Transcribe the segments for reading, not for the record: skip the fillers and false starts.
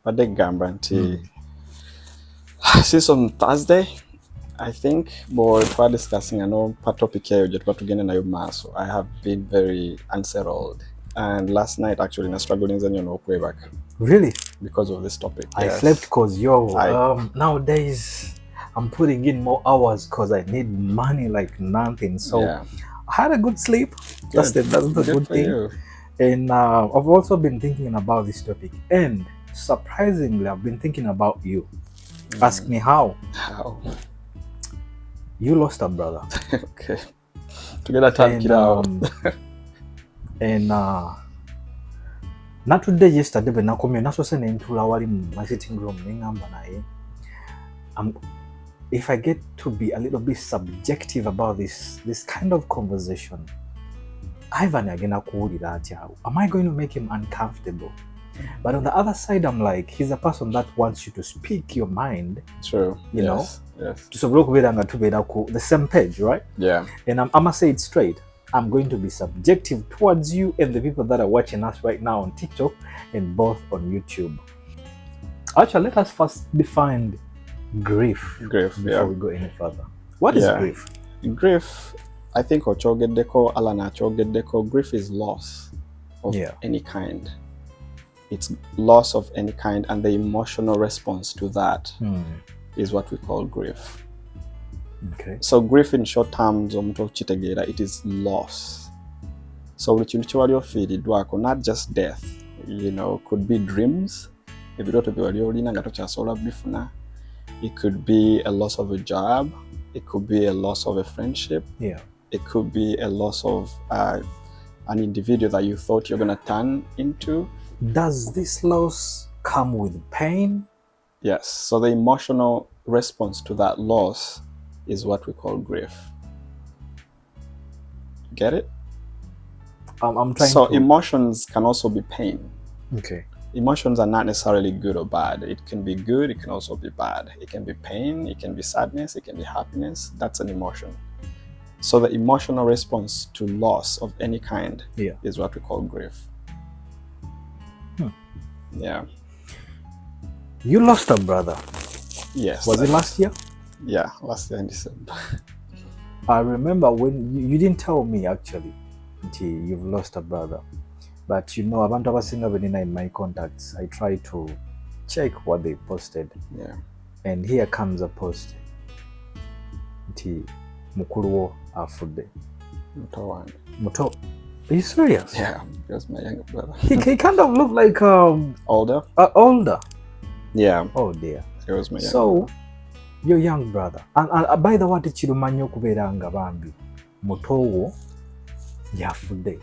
Badde gamba nti since on Thursday, I think, but we're discussing part topic here je tuba tugende nayo maaso. I have been very unsettled, and last night actually I struggled in n'okwebaka. Really? Because of this topic. I yes. slept because nowadays I'm putting in more hours because I need money like nothing. So yeah. I had a good sleep. That's the good thing. You. And I've also been thinking about this topic, and surprisingly I've been thinking about you. Ask me how. How? You lost a brother. Okay. Together time and not today, yesterday, but now come not so into my sitting room. If I get to be a little bit subjective about this kind of conversation, Ivan again, am I going to make him uncomfortable? But on the other side, I'm like, he's a person that wants you to speak your mind. True. You know? Yes. So the same page, right? Yeah. And I'm gonna say it straight. I'm going to be subjective towards you and the people that are watching us right now on TikTok and both on YouTube. Actually, let us first define grief. Before we go any further. What is grief? Grief, I think grief is loss of any kind. It's loss of any kind, and the emotional response to that is what we call grief. Okay. So grief in short terms, it is loss. So not just death, could be dreams. It could be a loss of a job. It could be a loss of a friendship. Yeah. It could be a loss of an individual that you thought you're going to turn into. Does this loss come with pain? Yes. So the emotional response to that loss is what we call grief. Get it? I'm trying So emotions can also be pain. Okay. Emotions are not necessarily good or bad. It can be good, it can also be bad. It can be pain, it can be sadness, it can be happiness. That's an emotion. So the emotional response to loss of any kind is what we call grief. Yeah. You lost a brother. Yes. Was it last year? Yeah, last year in December. I remember when you didn't tell me actually until you've lost a brother. But abantu abasinga benina in my contacts, I try to check what they posted. Yeah. And here comes a post. Nti mukulu wo afudde. Muto. Are you serious? Yeah, because my younger brother. He kind of looked like older. Older. Yeah. Oh dear. It was my younger brother. Your young brother. And by the way, chirumanyo kubeera nga bambi muto wo yafudde.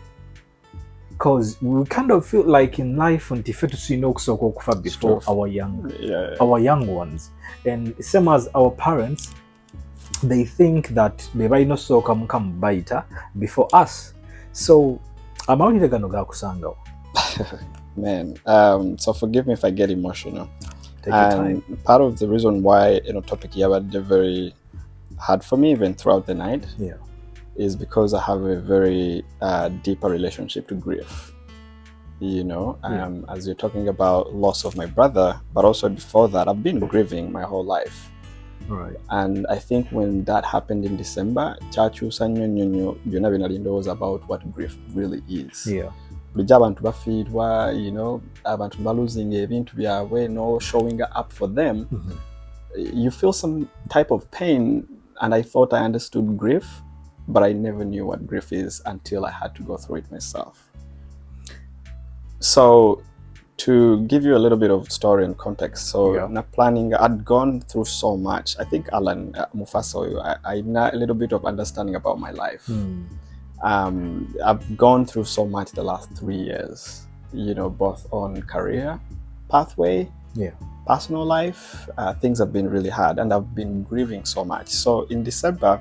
Because we kind of feel like in life before our young ones. And same as our parents, they think that they might not so come baita before us. So I'm already gonna go kusanga. Man, so forgive me if I get emotional. Take your time. Part of the reason why topic here was very hard for me even throughout the night. Yeah. Is because I have a very deeper relationship to grief. As you're talking about loss of my brother, but also before that, I've been grieving my whole life. Right. And I think when that happened in December, Chachu Sanyo was about what grief really is. Yeah. Abantu bafirwa, abantu balosing ebintu byabwe, showing up for them. You feel some type of pain, and I thought I understood grief. But I never knew what grief is until I had to go through it myself. So to give you a little bit of story and context, so planning, I'd gone through so much. I think Alan Mufaso, I know a little bit of understanding about my life. I've gone through so much the last 3 years, both on career pathway, personal life. Things have been really hard, and I've been grieving so much. So in December,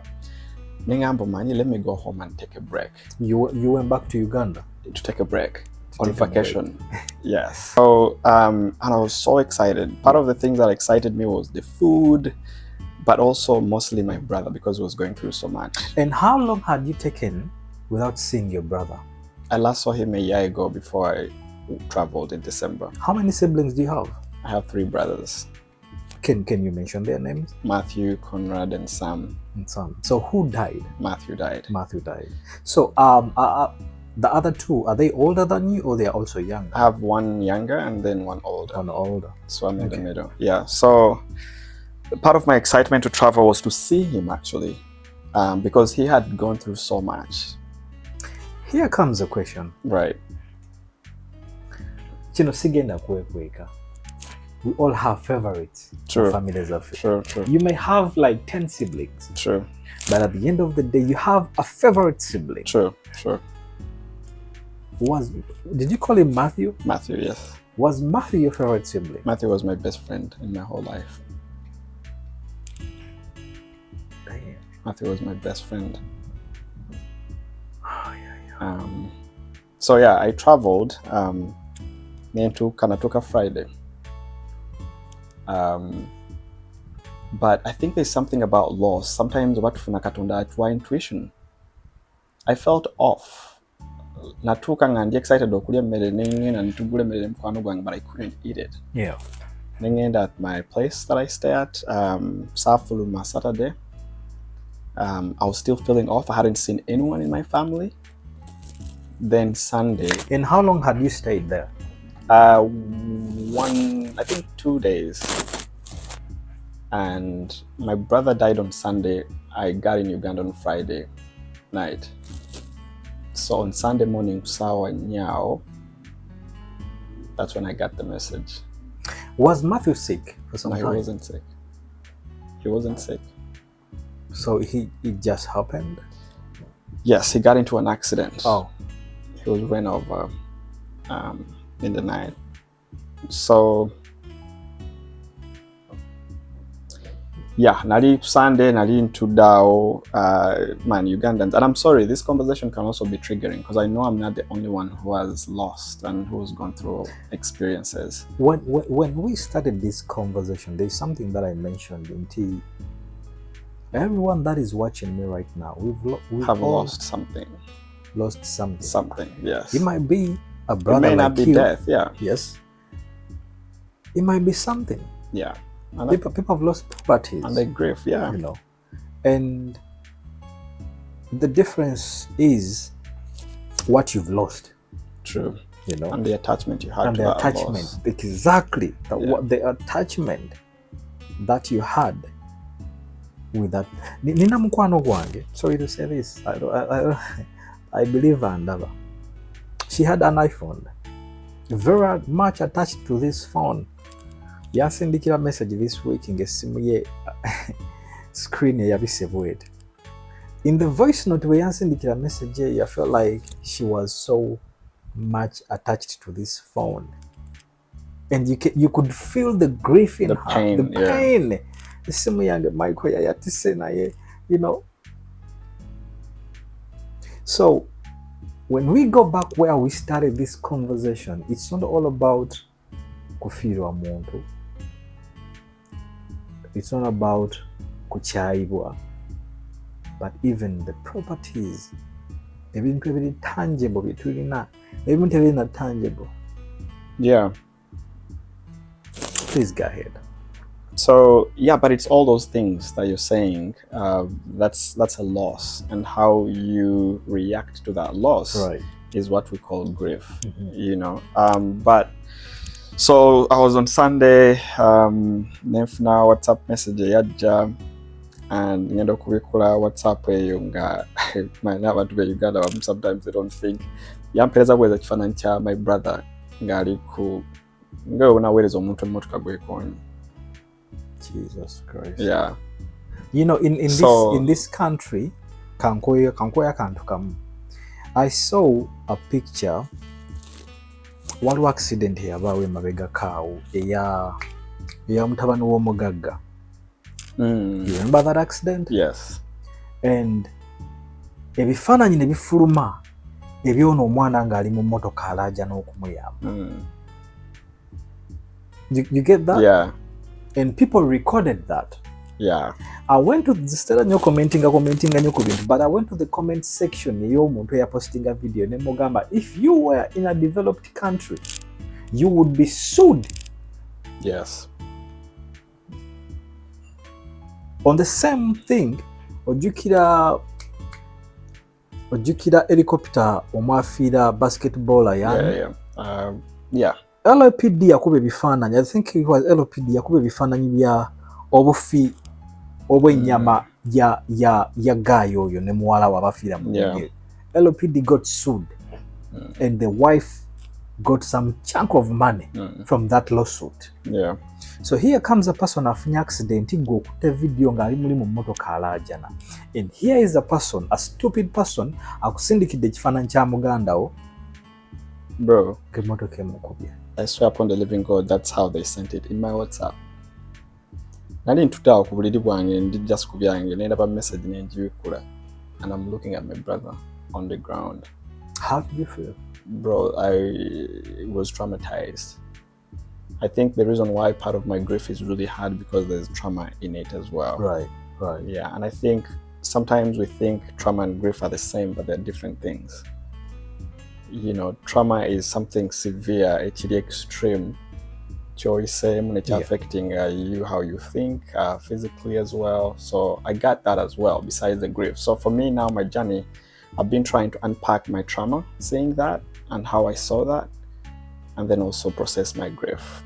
let me go home and take a break. You went back to Uganda? To take a break on vacation. Yes. So, and I was so excited. Part of the things that excited me was the food, but also mostly my brother because he was going through so much. And how long had you taken without seeing your brother? I last saw him a year ago before I traveled in December. How many siblings do you have? I have 3 brothers. Can you mention their names? Matthew, Conrad, and Sam. And Sam. So who died? Matthew died. Matthew died. So the other 2, are they older than you or they are also younger? I have 1 younger and then 1 older. 1 older. So I'm in the middle. Yeah. So part of my excitement to travel was to see him actually, because he had gone through so much. Here comes a question. Right. Kino sigenda kwekweka. We all have favorites. True. Families of it. True. You may have like 10 siblings. True. But at the end of the day, you have a favorite sibling. True. Did you call him Matthew? Matthew, yes. Was Matthew your favorite sibling? Matthew was my best friend in my whole life. Damn. Matthew was my best friend. Oh, yeah. So yeah, I traveled. Into Kanatuka Friday. But I think there's something about loss. Sometimes what funakatonda atwa intuition. I felt off. Natuka ngandi excited okulya mmere nengenda nitugula mmere mukwano gwange, but I couldn't eat it. Yeah. Nengenda at my place that I stay at, Safuluma Saturday. I was still feeling off. I hadn't seen anyone in my family. Then Sunday. And how long had you stayed there? I think 2 days. And my brother died on Sunday. I got in Uganda on Friday night. So on Sunday morning, sawa nyao, that's when I got the message. Was Matthew sick for some time? No, he wasn't sick. He wasn't sick. So it just happened? Yes, he got into an accident. Oh. He was run over in the night. So yeah, nali Sunday, nali into Dao, Ugandans. And I'm sorry, this conversation can also be triggering because I know I'm not the only one who has lost and who's gone through experiences. When we started this conversation, there's something that I mentioned until everyone that is watching me right now, we've have lost something. Lost something. Something, yes. It might be a brother. It may not be death, yeah. Yes. It might be something. Yeah. People have lost properties. And they grief, yeah. You know. And the difference is what you've lost. True. You know. And the attachment you had and to the that attachment. loss. Exactly. The attachment that you had with that. Nina mukwano gwange. Sorry to say this. I believe Andava. She had an iPhone. Very much attached to this phone. Yasindikira message this week ngesimu ye screen yabisebwed. In the voice note where yasindikira message I felt like she was so much attached to this phone. And you could feel the grief in the her. Pain, the pain. Isimu yange Michael yayatise naye, you know. So when we go back where we started this conversation, it's not all about kufirwa muntu. It's not about kuchaibwa, but even the properties, ebintu ebiri tangible bitulina, ebintu ebiri not tangible. Yeah. Please go ahead. So yeah, but it's all those things that you're saying. That's a loss, and how you react to that loss is what we call grief. Mm-hmm. You know. But so I was on Sunday. Nefna WhatsApp message yaja, and ngendo kubikula WhatsApp yunga. My never to be Uganda. Sometimes they don't think. Yampeleza kweza kifananyi cha my brother ngali ku ngo unawereza omuntu emotoka gwekoni. Jesus Christ. Yeah. You know, in this country, kankoya kantu kamu. I saw a picture. Waliwo accident yabawo emabega kaawo eya mutabani w'omugagga. You remember that accident? Yes. And ebifaananyi ne bifuluma ebyono omwana ng'ali mu mmotoka alaaja n'okumuyamba. You get that? Yeah. And people recorded that. Yeah. I went to the commenting but I went to the comment section posting a video Mogamba. If you were in a developed country, you would be sued Yes. On the same thing, ojjukira helicopter omwafiira basketballer yani. Yeah. LPD yakuba ebifaananyi. I think it was LPD yakuba ebifaananyi bya obufi obw'ennyama ya guy oyo ne muwala we abafiira mu ngeri. LPD got sued and the wife got some chunk of money from that lawsuit. Yeah. So here comes a person afunye accident go okutte video ng'ali muli mu mmotoka alaajana. And here is a person, a stupid person, akusindikidde ekifaananyi kya muganda wo. Bro. K'emmotoka emukubye. I swear upon the living God, that's how they sent it in my WhatsApp. Nali ntutaawo ku buliri bwange ndijja ku byange nendaba message nenjibikula and I'm looking at my brother on the ground. How did you feel? Bro, I was traumatized. I think the reason why part of my grief is really hard because there's trauma in it as well. Right. Yeah, and I think sometimes we think trauma and grief are the same, but they're different things. You know, trauma is something severe, actually extreme. Choice, it's affecting you, how you think, physically as well. So I got that as well, besides the grief. So for me now, my journey, I've been trying to unpack my trauma, seeing that and how I saw that, and then also process my grief.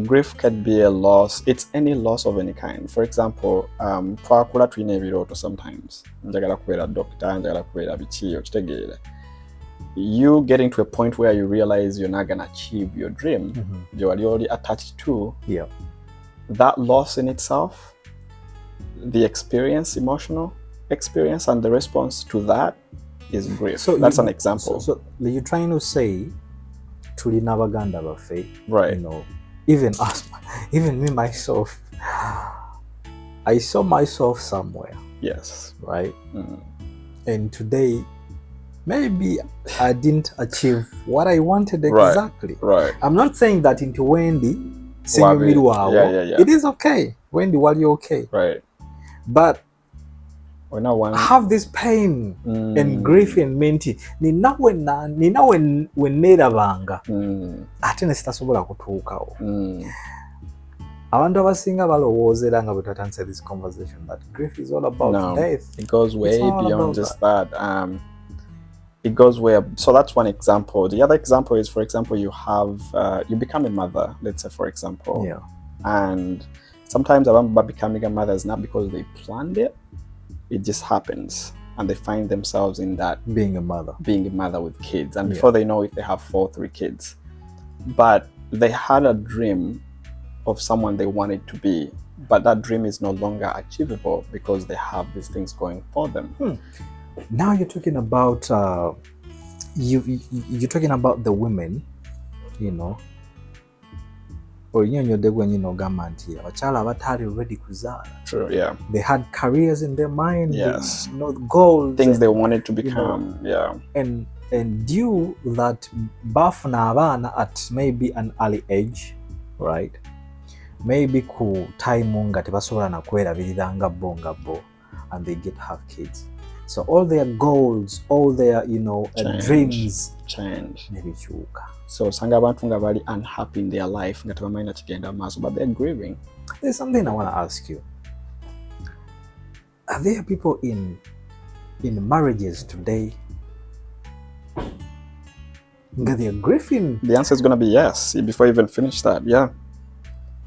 Grief can be a loss. It's any loss of any kind. For example, twakula tulina ebirooto sometimes. Njagala kubeera doctor, njagala kubeera biki, okitegeera. You getting to a point where you realize you're not gonna achieve your dream, you are already attached to. Yeah. That loss in itself, the experience, emotional experience, and the response to that is grief. So that's an example. So you're trying to say, tulina baganda baffe, right? You know, even us, even me myself, I saw myself somewhere. Yes. Right. And today, maybe I didn't achieve what I wanted exactly. Right. I'm not saying that into Wendy, it is okay. Wendy, while you're okay. Right. But I have this pain and grief in mente. Nina when nerabanga. Ate ne sitasobola kutuukawo. Abantu abasinga balowoozera nga bwe twatanse this conversation that grief is all about death. It goes way beyond just that. It goes where, so that's one example. The other example is, for example, you become a mother, let's say, for example. Yeah. And sometimes about becoming a mother is not because they planned it, it just happens. And they find themselves in that. Being a mother with kids. And before they know it, they have 3 kids. But they had a dream of someone they wanted to be. But that dream is no longer achievable because they have these things going for them. Now you're talking about you're talking about the women, you know. Or abakyala abatali already kuzaala. True, yeah. They had careers in their mind, yes. Goals, things they wanted to become, yeah. And due that bafuna abaana at maybe an early age, right? Maybe ku time nga tebasobola na kwerabirira nga bo, and they get have kids. So all their goals, all their, dreams change. Nebikyuka. So sanga abantu nga bali unhappy in their life nga tebamanyi kigenda maaso, but they're grieving. There's something I want to ask you. Are there people in marriages today that they're grieving? The answer is going to be yes. Before you even finish that, yeah.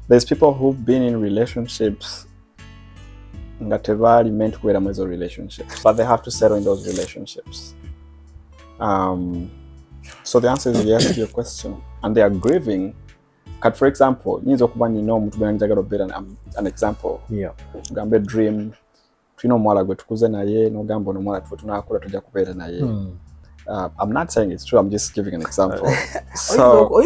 There's people who've been in relationships nga tebali meant kubeera mu ezo relationships, but they have to settle in those relationships. So the answer is yes to your question, and they are grieving. For example, nyinza okuba nina omuntu gwe njagala obeera an example. Yeah. Ugambe dream, tulina omuwala gwe tukuze naye n'ogamba ono omuwala tufe tunaakula tujja kubeera naye. I'm not saying it's true, I'm just giving an example. So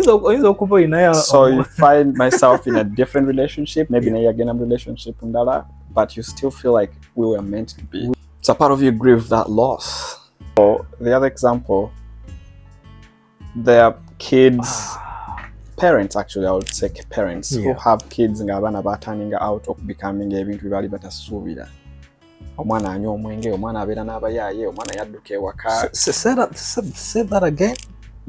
you find myself in a different relationship, maybe naye again I'm relationship ndala, but you still feel like we were meant to be. So part of you grieve that loss. So the other example, there are kids, parents actually, I would say parents, who have kids nga abaana baturning out of becoming ebintu bye bali batasuubira. Omwana anywa omwenge, omwana abeera n'abayaaye, omwana yadduka ewaka. Say that again.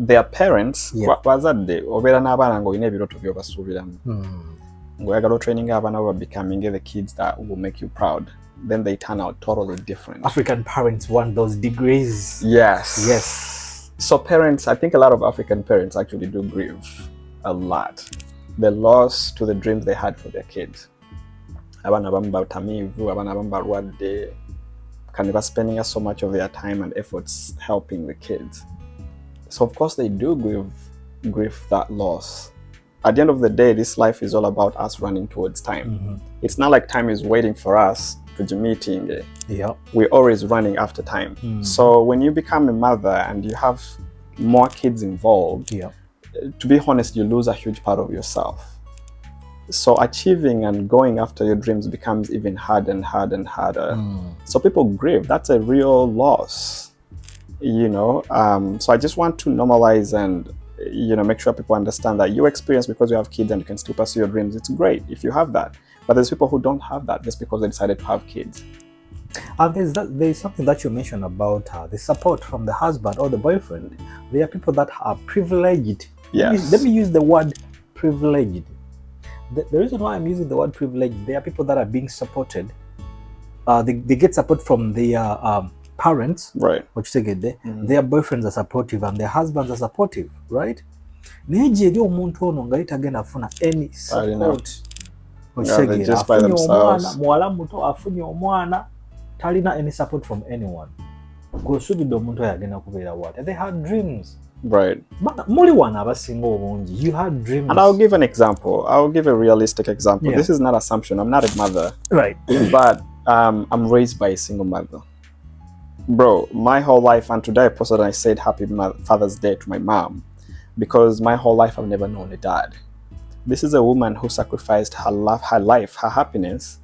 their parents Yeah. bazadde obeera n'abaana ng'olina ebirooto by'obasuubiramu ng'oyagala otraining abaana bo becoming the kids that will make you proud, then they turn out totally different. African parents want those degrees. Yes. So parents, I think a lot of African parents actually do grieve a lot. The loss to the dreams they had for their kids. Abaana abamu batamiivu, abaana abamu balwadde, kind of spending so much of their time and efforts helping the kids. So of course they do grieve that loss. At the end of the day, this life is all about us running towards time. It's not like time is waiting for us to meeting. Yeah. We're always running after time. So when you become a mother and you have more kids involved, to be honest, you lose a huge part of yourself. So achieving and going after your dreams becomes even harder and harder and harder. So people grieve. That's a real loss. So I just want to normalize and make sure people understand that your experience because you have kids and you can still pursue your dreams, it's great if you have that. But there's people who don't have that just because they decided to have kids. And there's something that you mentioned about the support from the husband or the boyfriend. There are people that are privileged. Yes. Let me use the word privileged. The reason why I'm using the word privileged, there are people that are being supported. They get support from their parents, right? Their boyfriends are supportive and their husbands are supportive, right? Any support. Just by themselves. Any support from anyone. They had dreams. Right. You had dreams. And I'll give an example. I'll give a realistic example. This is not assumption. I'm not a mother. Right. But I'm raised by a single mother. Bro, my whole life, and today I posted and I said Happy Father's Day to my mom, because my whole life I've never known a dad. This is a woman who sacrificed her life, her happiness.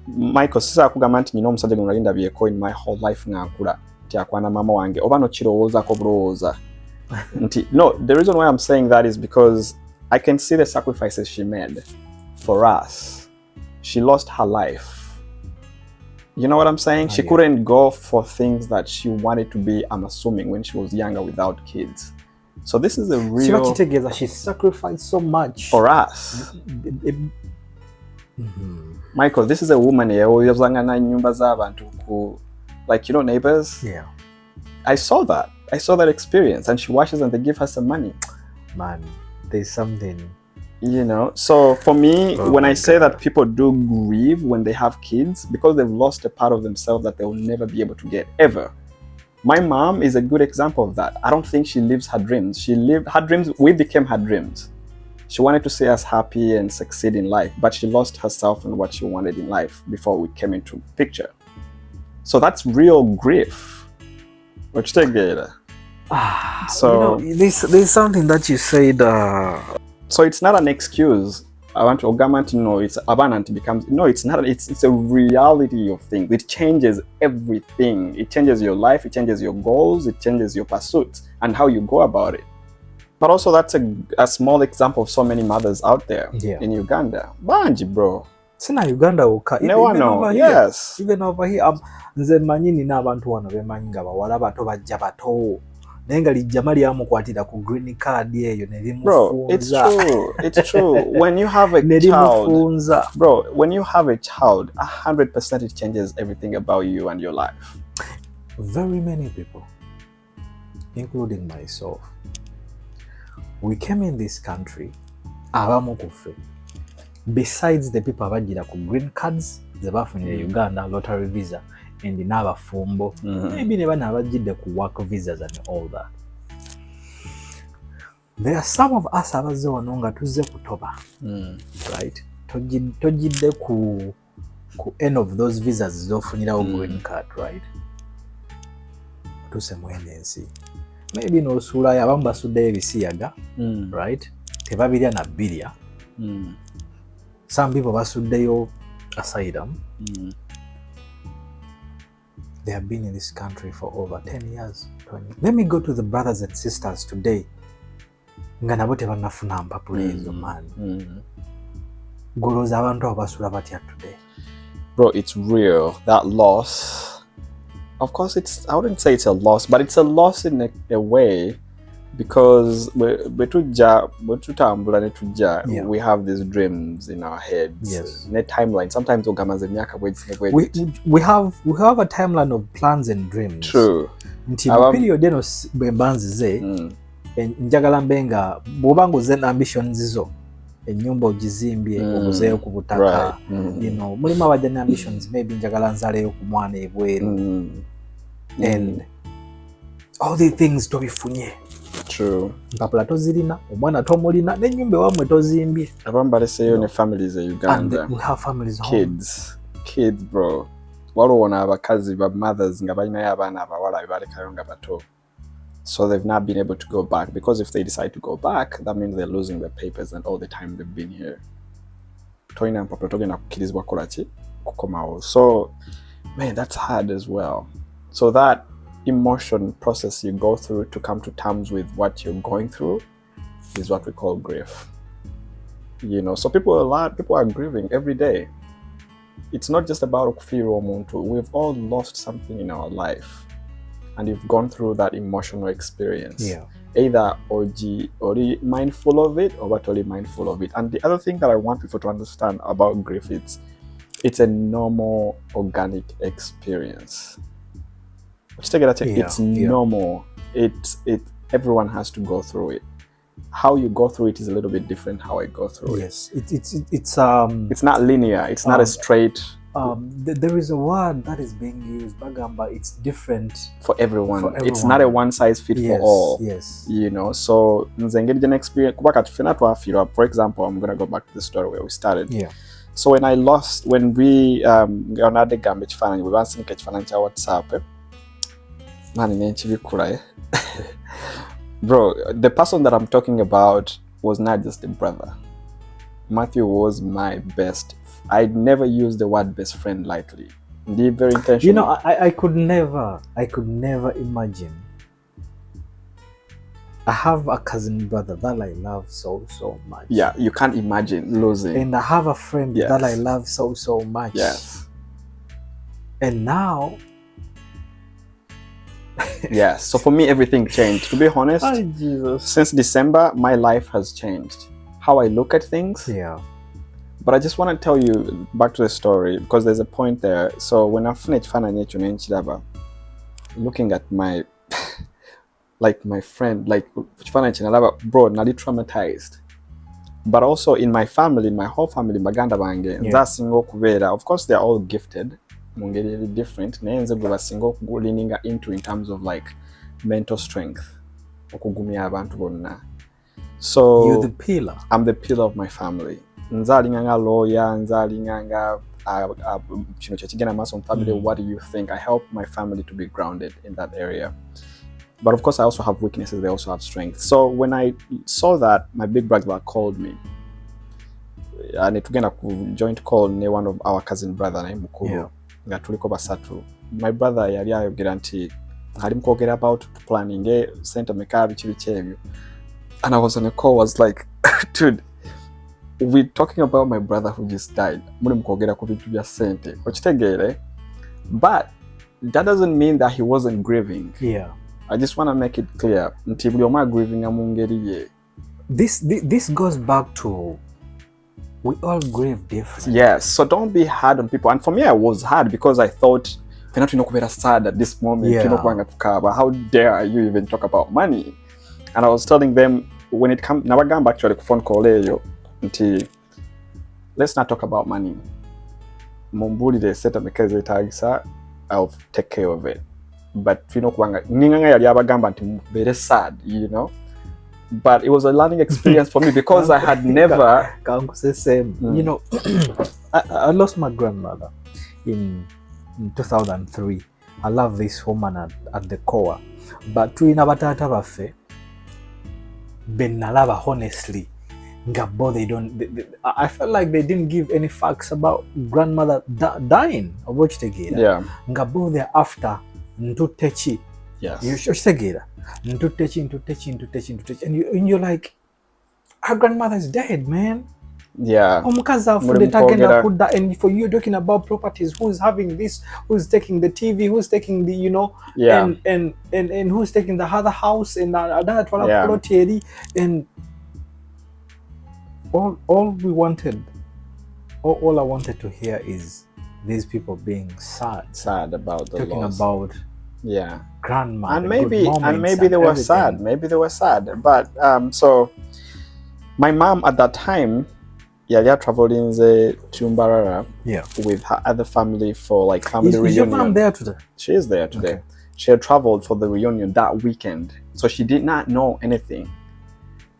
Michael, sisa kugamba nti nina omusajja gwe ndabiyeko in my whole life ng'akula nti akwana mama wange oba nokirowoozako bulowooza nti no, the reason why I'm saying that is because I can see the sacrifices she made for us. She lost her life. You know what I'm saying? She couldn't go for things that she wanted to be, I'm assuming, when she was younger without kids. So this is a real... She sacrificed so much. For us. Michael, this is a woman here who like, neighbors. Yeah. I saw that experience, and she washes and they give her some money. Man, there's something... So for me, when I say that people do grieve when they have kids, because they've lost a part of themselves that they will never be able to get, ever. My mom is a good example of that. I don't think she lives her dreams. She lived her dreams, we became her dreams. She wanted to see us happy and succeed in life, but she lost herself and what she wanted in life before we came into picture. So that's real grief. Which take data. So there's something that you said. So it's not an excuse. I want to government to know it's abundant becomes no, it's not. It's a reality of things. It changes everything. It changes your life. It changes your goals. It changes your pursuits and how you go about it. But also that's a small example of so many mothers out there in Uganda. Banji, bro. Sina Uganda uka. No one know. Yes. Even over here, nze manyi nina abantu wano bemanyi nga bawala bato bajja bato. Nenga lijama lyamukwatira ku green card eyo ne limufunza. Bro, it's true. It's true. When you have a child, bro, when you have a child, 100% it changes everything about you and your life. Very many people, including myself, we came in this country, abamu kufe. Besides the people abajira ku green cards, ze bafunira Uganda lottery visa, and n'abafumbo, maybe ne bana abajidde ku work visas and all that. There are some of us abazze wano nga tuzze kutoba, right? Tojidde ku end of those visas zofunirawo green card, right? Tuse mwenensi. Maybe n'osuulayo abamu basuddeyo ebisiyaga, right? Tebabirya na birya. Some people basuddeyo asylum. They have been in this country for over 10 years, 20. Let me go to the brothers and sisters today. Nga nabo tebanafuna mpapula ezo, man. Golooza abantu abasula batya today. Bro, it's real. That loss. Of course, I wouldn't say it's a loss, but it's a loss in a way because bwe tutambula ne tujja, Yeah. we have these dreams in our heads. Yes. Ne timeline. Sometimes ogamaze emyaka bwegiti. We have a timeline of plans and dreams. True. Nti mu period eno bwe mbanzize njagala mbe nga bw'obanga oze ambitions zo ennyumba ogizimbye oguzeeyo ku butaka, you know, mulimu abajja ne ambitions, maybe njagala nzaleyo ku mwana ebweru and all the things tobifunye. True. Mpapula tozirina, omwana tomulina, n'ennyumba ewamwe tozimbye. Abamu baleseeyo ne families e Uganda. And we have families home. Kids bro. Waliwo abakazi ba mothers nga balinayo abaana abawala be balekayo nga bato. So they've not been able to go back, because if they decide to go back, that means they're losing their papers and all the time they've been here. Toyina mpapula togenda kukkirizibwa kukola ki? Kukomawo. So man, that's hard as well. So that emotion process you go through to come to terms with what you're going through is what we call grief. You know, so people are grieving every day. It's not just about okufira omuntu. We've all lost something in our life, and you've gone through that emotional experience. Yeah. Either ori mindful of it or what only mindful of it. And the other thing that I want people to understand about grief, it's a normal organic experience. It's normal. Everyone has to go through it. How you go through it is a little bit different. How I go through it. Yes, it's not linear. It's not a straight. There is a word that is being used, bagamba. It's different for everyone. It's not a one size fit for all. Yes. You know. So nzengeri experience. For example, I'm gonna go back to the story where we started. Yeah. So when we got the gambit fan, we want to get financial WhatsApp. Bro, the person that I'm talking about was not just a brother. Matthew was my best. I'd never use the word best friend lightly. Very intentional. You know, I could never imagine. I have a cousin brother that I love so much. Yeah, you can't imagine losing. And I have a friend that I love so much. Yes. And now. Yes. So for me, everything changed. To be honest, Jesus. Since December, my life has changed. How I look at things. Yeah. But I just want to tell you back to the story, because there's a point there. So when I finished looking at my my friend, bro, nali traumatized. But also in my family, my whole family, baganda bange, of course they're all gifted. Mungeri different. Nenze gwe basinga okulininga into in terms of mental strength. Okugumya abantu bonna. So you're the pillar. I'm the pillar of my family. Nzalinga nga lawyer, nzalinga nga kino kyekigenda maaso mu family. What do you think? I help my family to be grounded in that area. But of course I also have weaknesses, they also have strengths. So when I saw that, my big brother called me. And tugenda ku joint call ne one of our cousin brother naye mukuru. Nga tuliko basatu. My brother yali ayogera nti ali mukogera about planning center mekabi ebyo. And I was on a call, was like, dude, we're talking about my brother who just died. Muri mukogera ku bintu bya sente. Okitegere. But that doesn't mean that he wasn't grieving. Yeah. I just want to make it clear. Nti buli omu grieving amungeri ye. This goes back to we all grieve differently. Yes, so don't be hard on people. And for me, I was hard because I thought, we're not sad at this moment. Yeah. How dare you even talk about money? And I was telling them, when it comes, now I'm back to the phone call, let's not talk about money. Mumbuli they set up because I'll take care of it. But very sad, you know. But it was a learning experience for me because I had never. You know, I lost my grandmother in 2003. I love this woman at the core. But to inabatata bafe, benalava honestly. Ngabo they don't. I felt like they didn't give any facts about grandmother dying. Yeah. Ngabo thereafter ntutechi. Yes. You should say into touching, and you're like, our grandmother is dead, man. Yeah. Omukazi afudde tagenda kudda, and for you talking about properties, who's having this, who's taking the TV, who's taking the, you know, Yeah. and who's taking the other house, and another plot eri, and all we wanted, all I wanted to hear is these people being sad about the talking loss. About grandma, and maybe they were sad. Maybe they were sad. But so my mom at that time, Yalia traveled in the Tumbarara with her other family for like family reunion. Is your mom there today? She is there today. Okay. She had traveled for the reunion that weekend, so she did not know anything.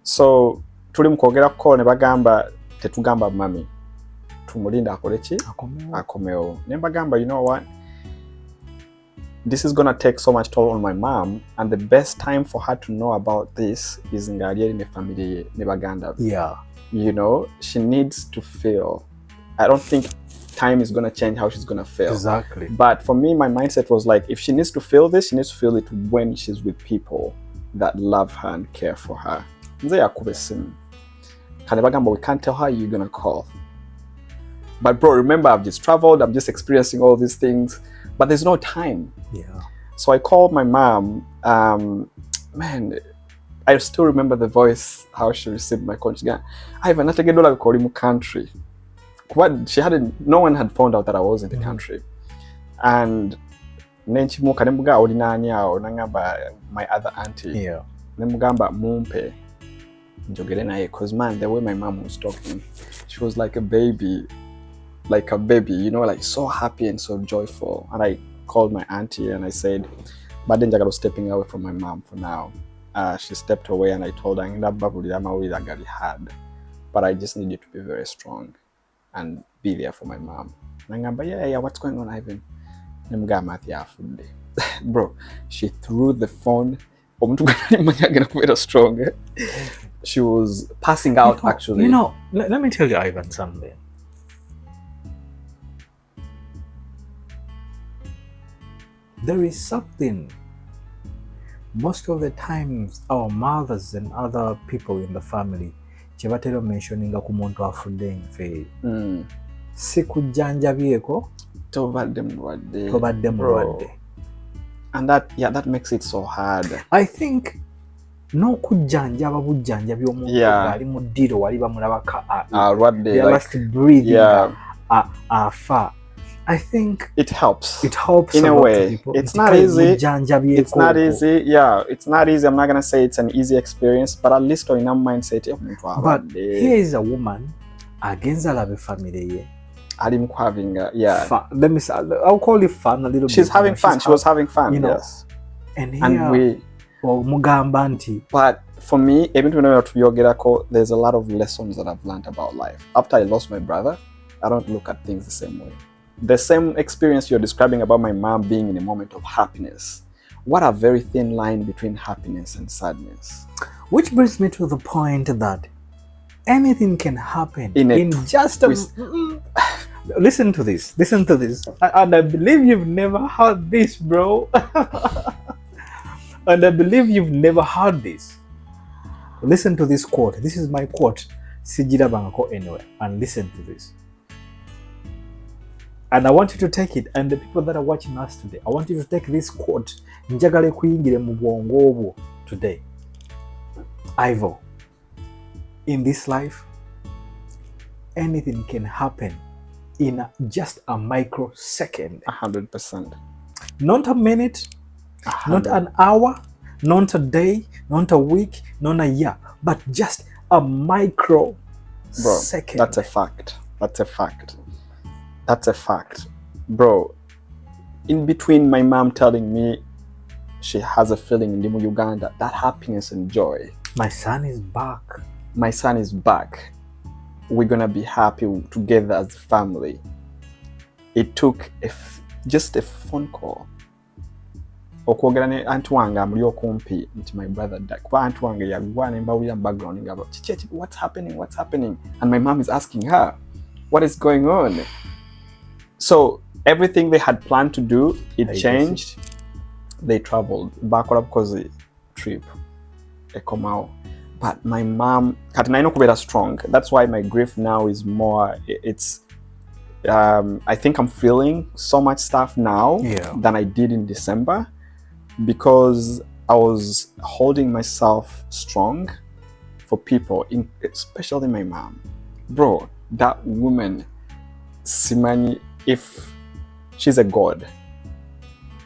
So tuli mukogera ko ne bagamba tetugamba mami tumulinda akolechi akomeo. Ne bagamba, you know what, this is gonna take so much toll on my mom, and the best time for her to know about this is ngaliye ne family ne baganda. Yeah. You know, she needs to feel. I don't think time is gonna change how she's gonna feel. Exactly. But for me, my mindset was like, if she needs to feel this, she needs to feel it when she's with people that love her and care for her. We can't tell her you're gonna call. But bro, remember, I've just traveled, I'm just experiencing all these things, but there's no time. Yeah. So I called my mom. Man, I still remember the voice, how she received my call. She goes, Ivan, not again, like calling country. What she hadn't, no one had found out that I was in the country. And nenchi mu kanembuga olinani ao nangamba my other auntie. Yeah. Nemugamba mumpe njogere naye, cause man, the way my mom was talking, she was like a baby, you know, like so happy and so joyful. And I called my auntie and I said, but then I was stepping away from my mom for now. She stepped away and I told her, but I just need you to be very strong and be there for my mom. Yeah, what's going on, Ivan? Bro, she threw the phone. She was passing out, actually. You know, let me tell you, Ivan, something. There is something. Most of the times, our mothers and other people in the family, chebatero mentioning kumuntu afudde nfe. Sikujjanjabyeko tobadde mulwadde. And that makes it so hard. I think no kujjanjaba bujjanjabi omuntu ali mu ddiro wali bamulabaka they are last breathing afa. I think it helps. It helps in a way. It's not easy. It's not easy. Yeah, it's not easy. I'm not gonna say it's an easy experience, but at least in our mindset. But here is a woman against a family. Having fun. Let me say, I'll call it fun a little bit. She's having fun. She was having fun. You know, yes. And we. But for me, even when there's a lot of lessons that I've learned about life. After I lost my brother, I don't look at things the same way. The same experience you're describing about my mom being in a moment of happiness. What a very thin line between happiness and sadness. Which brings me to the point that anything can happen in just a... Listen to this. And I believe you've never heard this, bro. And I believe you've never heard this. Listen to this quote. This is my quote. Sijira bangako anyway. And listen to this. And I want you to take it, and the people that are watching us today, I want you to take this quote. Njagale kuyingire mu bwongo obwo today. Ivo, in this life, anything can happen in just a microsecond. 100%. Not a minute, 100. Not an hour, not a day, not a week, not a year, but just a microsecond. Bro, that's a fact. That's a fact. Bro, in between my mom telling me she has a feeling in Limu, Uganda, that happiness and joy. My son is back. We're gonna be happy together as a family. It took just a phone call. Okwogera ne anti wange amuli okumpi nti my brother died. Kuba anti wange yagwana mbawulira background ngabo chichi, what's happening? And my mom is asking her, what is going on? So everything they had planned to do, it changed. They traveled back up because the trip, Ekomao, but my mom kati nalina okubeera strong. That's why my grief now is more, it's I think I'm feeling so much stuff now than I did in December, because I was holding myself strong for people, especially my mom. Bro, that woman, Simani, if she's a god,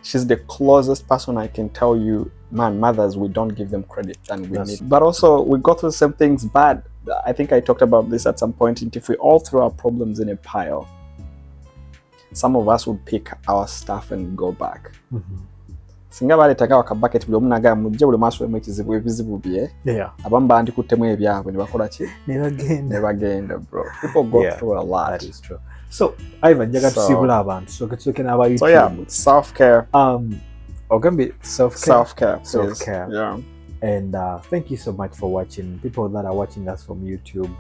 she's the closest person I can tell you, man, mothers, we don't give them credit than we need. But also, we go through some things bad. I think I talked about this at some point. If we all throw our problems in a pile, some of us would pick our stuff and go back. Singa baleetanga wakabucket buli omu nagaa mujje buli maaso emu ebizibu bye, abamu bandikuttemu ebyabwe ne bakola ki? Ne bagenda, bro. People go through a lot. That is true. So, Ivan, njaga tusiibula abantu. So YouTube. So yeah, self-care. Ogambye Self-care. Self-care. Yeah. And thank you so much for watching. People that are watching us from YouTube,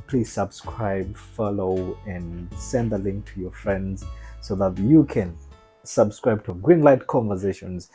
please subscribe, follow, and send the link to your friends so that you can subscribe to Greenlight Conversations.